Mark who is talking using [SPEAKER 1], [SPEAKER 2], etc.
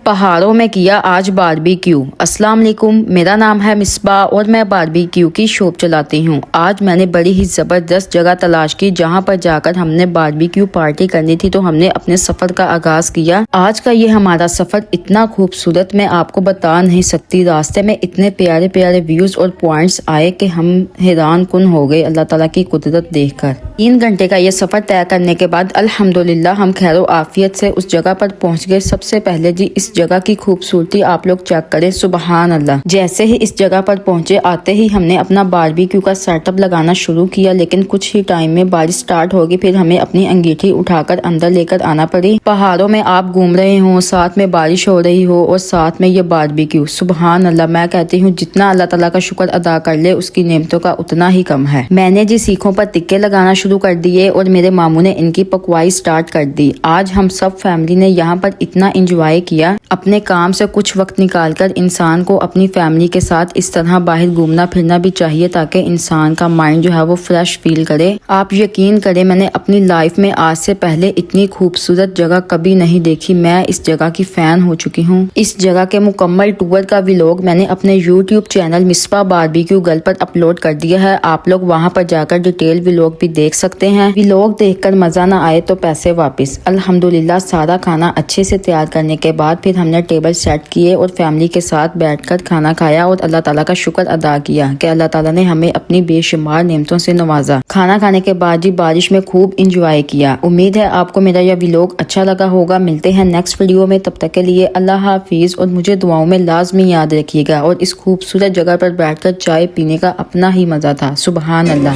[SPEAKER 1] पहाड़ों में किया आज बारबेक्यू। अस्सलाम वालेकुम, मेरा नाम है मिसबा और मैं बारबेक्यू की शॉप चलाती हूँ। आज मैंने बड़ी ही ज़बरदस्त जगह तलाश की जहाँ पर जाकर हमने बारबेक्यू पार्टी करनी थी, तो हमने अपने सफ़र का आगाज़ किया। आज का ये हमारा सफ़र इतना खूबसूरत, मैं आपको बता नहीं सकती। रास्ते में इतने प्यारे प्यारे व्यूज़ और पॉइंट्स आए कि हम हैरान कुन हो गए अल्लाह ताला की कुदरत देखकर। 3 घंटे का ये सफ़र तय करने के बाद अल्हम्दुलिल्लाह हम खैरो आफियत से उस जगह पर पहुँच गए। सबसे पहले जी इस जगह की खूबसूरती आप लोग चेक करें, सुबहान अल्लाह। जैसे ही इस जगह पर पहुंचे, आते ही हमने अपना बारबेक्यू का सेटअप लगाना शुरू किया, लेकिन कुछ ही टाइम में बारिश स्टार्ट होगी। फिर हमें अपनी अंगीठी उठाकर अंदर लेकर आना पड़ी। पहाड़ों में आप घूम रहे हो, साथ में बारिश हो रही हो और साथ में ये बारबेक्यू, सुबहान अल्लाह। मैं कहती हूँ जितना अल्लाह ताला का शुक्र अदा कर ले उसकी नेमतों का उतना ही कम है। मैंने जी सीखों पर टिक्के लगाना शुरू कर दिए और मेरे मामू ने इनकी पकवाई स्टार्ट कर दी। आज हम सब फैमिली ने यहाँ पर इतना इंजॉय किया। अपने काम से कुछ वक्त निकालकर इंसान को अपनी फैमिली के साथ इस तरह बाहर घूमना फिरना भी चाहिए, ताकि इंसान का माइंड जो है वो फ्रेश फील करे। आप यकीन करें, मैंने अपनी लाइफ में आज से पहले इतनी खूबसूरत जगह कभी नहीं देखी। मैं इस जगह की फैन हो चुकी हूँ। इस जगह के मुकम्मल टूर का व्लॉग मैंने अपने YouTube channel Misbah barbecue girl पर अपलोड कर दिया है। आप लोग वहाँ पर जाकर डिटेल व्लॉग भी देख सकते हैं। व्लॉग देखकर मजा ना आए तो पैसे वापस। अल्हम्दुलिल्लाह सारा खाना अच्छे से तैयार करने के बाद फिर हमने टेबल सेट किए और फैमिली के साथ बैठकर खाना खाया और अल्लाह ताला का शुक्र अदा किया कि अल्लाह ताला ने हमें अपनी बेशुमार नेमतों से नवाजा। खाना खाने के बाद जी बारिश में खूब इंजॉय किया। उम्मीद है आपको मेरा यह व्लॉग अच्छा लगा होगा। मिलते हैं नेक्स्ट वीडियो में, तब तक के लिए अल्लाह हाफिज और मुझे दुआओं में लाजमी याद रखिएगा। और इस खूबसूरत जगह पर बैठकर चाय पीने का अपना ही मजा था। सुबहान अल्लाह।